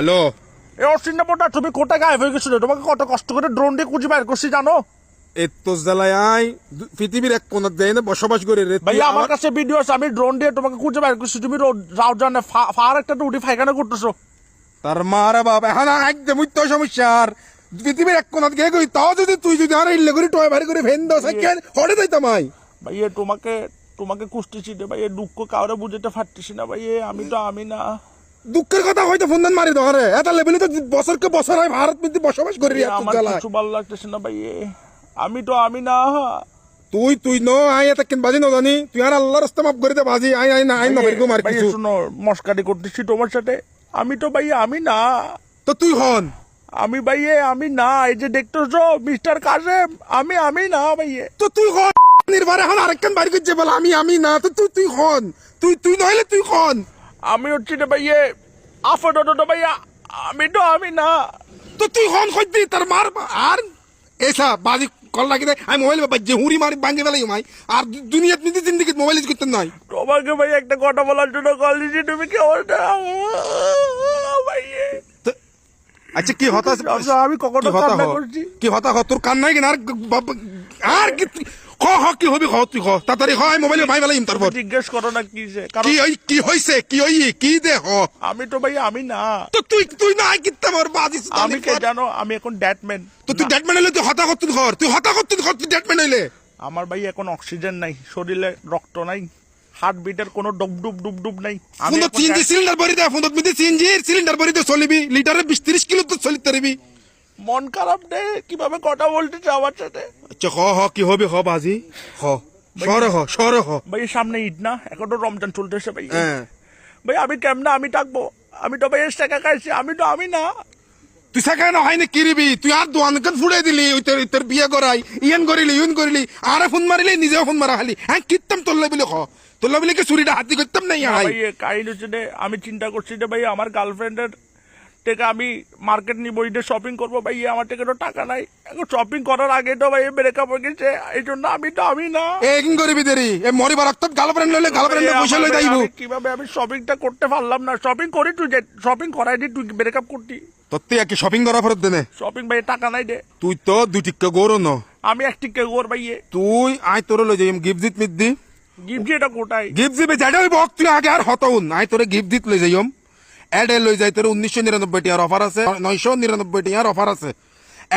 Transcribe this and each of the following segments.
Hello, এ অশ্বিনাপটা তুমি কোথায় গায়েব হয়ে গেছিল? তোমাকে কত কষ্ট করে ড্রোন দিয়ে খুঁজে বের করছি জানো? এত জ্বালায় আই পৃথিবীর এক কোনার দেয় না বসবাস করে রে। ভাই আমার কাছে ভিডিও আছে, আমি ড্রোন দিয়ে তোমাকে খুঁজে বের করছি, তুমি রাও জানে ফার একটা উঠি ফাইখানা করতেছো। তার মারা বাপ এখন একদম তো সমস্যা। আর পৃথিবীর এক কোনার গে কই তাও যদি তুই যদি আর ইল্লে করে টয় ভারী করে ফেন দাও সাইকেল হড়ে যাইতাম আই। ভাই তোমাকে তোমাকে কুস্তিছি রে ভাই, দুঃখ কাউরে বুঝাতে পারতেছি না ভাই, আমি তো আমি না। দুঃখের কথা হয়তো ফোন দেন মারি ধরে এত লেভেলে তো বছরকে বছর হয় ভারত মধ্যে বসবাস করি আমার কিছু ভালো লাগতেছে না ভাই, আমি তো আমি না। তুই নো আই এত কেন বাজি জানি তুই আর আল্লাহর রাস্তা মাফ করে দে বাজি আই আই না আই না বের মার কিছু শুনো, মস্কারি করতেছি তোমার সাথে, আমি তো ভাই আমি না। তো তুই হন আমি ভাইয়ে আমি না, এই যে দেখতেছো মিস্টার কাসেম, আমি না ভাইয়ে। তো তুই হন নির্ভর এখন আরেকখান বাড়ি করছে বল আমি না। তো তুই হন তুই নইলে তুই হন। আমি হচ্ছি না ভাইয়ে আপাতত ভাইয়া, আমি তো আমি না। তো তুই হন কইতি তার মার আর এসা বাজি কল লাগি দে আমি মোবাইল বাজে হুড়ি মারি ভাঙে ফেলাই মাই আর দুনিয়াত নিতে জিন্দেগি মোবাইল ইউজ করতে নাই। তোমাকে ভাই একটা কথা বলার জন্য কল দিয়েছি, তুমি কেমন ভাইয়ে? আচ্ছা কি হতাশ আমি কখনো কান্না করছি? কি হতাশ তোর কান নাই কিনা আর কি কি হবি তুই তাড়াতাড়ি হয় মোবাইলে ভাই ফেলাই তারপর জিজ্ঞেস করো না কি কি হইছে কি দে আমি তো ভাই আমি না। তো তুই না কিত্তা মোর বাজি আমি কে জানো, আমি এখন ড্যাটম্যান। তো তুই ড্যাটম্যান হইলে তুই হতা করতুন ঘর তুই ড্যাটম্যান হইলে। আমার ভাই এখন অক্সিজেন নাই, শরীরে রক্ত নাই, হার্ট বিটের কোনো ডুব নাই। আমি ফোন সিএনজি সিলিন্ডার ভরি দে, ফোন মধ্যে সিএনজি সিলিন্ডার ভরি দে চলিবি লিটারে 20-30 কিলো তো চলিতে পারবি। মন খারাপ নেই, কিভাবে কথা বলতেছে আমার সাথে? আচ্ছা কি হবে বাজি শহরে ভাই সামনে ঈদ না, এখন তো রমজান চলতেছে ভাই। হ্যাঁ ভাই আমি কেমন আমি থাকবো? আমি তো ভাই টাকা খাইছি, আমি তো আমি না। তুই সেখানে হয়নি কিরিবি তুই আর দোয়ানকান ফুড়ে দিলি ওই তোর বিয়ে করাই ইয়েন করিলি আরে ফোন মারিলি নিজেও ফোন মারা খালি হ্যাঁ কিত্তাম তোল্লা বলে কি চুরিটা হাতি করতাম নাই ভাই কাহিনী হচ্ছে যে আমি চিন্তা করছি যে ভাই আমার গার্লফ্রেন্ডের থেকে আমি মার্কেট নিবো, ঈদের শপিং করবো ভাই, আমার থেকে তো টাকা নাই। এখন শপিং করার আগে তো ভাই ব্রেকআপ হয়ে গেছে, এই জন্য আমি তো আমি না। একিং করিবি দেরি এ মরিবার অর্থাৎ গার্লফ্রেন্ড লইলে গার্লফ্রেন্ড পয়সা লই দাইবো। কিভাবে আমি শপিংটা করতে পারলাম না? শপিং করি তুই শপিং করাই দি, তুই ব্রেকআপ করতি। তোর তুই কি শপিং করা ফেরত দেনে? শপিং ভাই টাকা নাই দে। তুই তো 2 টিক্কা গরো ন আমি 1 টিক্কা গোর ভাইয়ে। তুই আয় তোর লই যাই গিফট দিত মিদ্দি গিফট এটা কোটাই গিফট দিবে যাইডা ওই বক তুই আগে আর হতাউন আয় তোরে গিফট দিত লই যাইম এডে লই যাই তোর 1999 টাকার অফার আছে 999 টাকার অফার আছে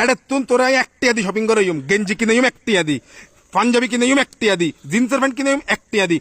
এডে তুন তোরে 1 টাকা দি শপিং করাইম গেঞ্জি কিনাইম 1 টাকা দি পাঞ্জাবি কিনাইম 1 টাকা দি জিন্সের প্যান্ট কিনাইম 1 টাকা দি।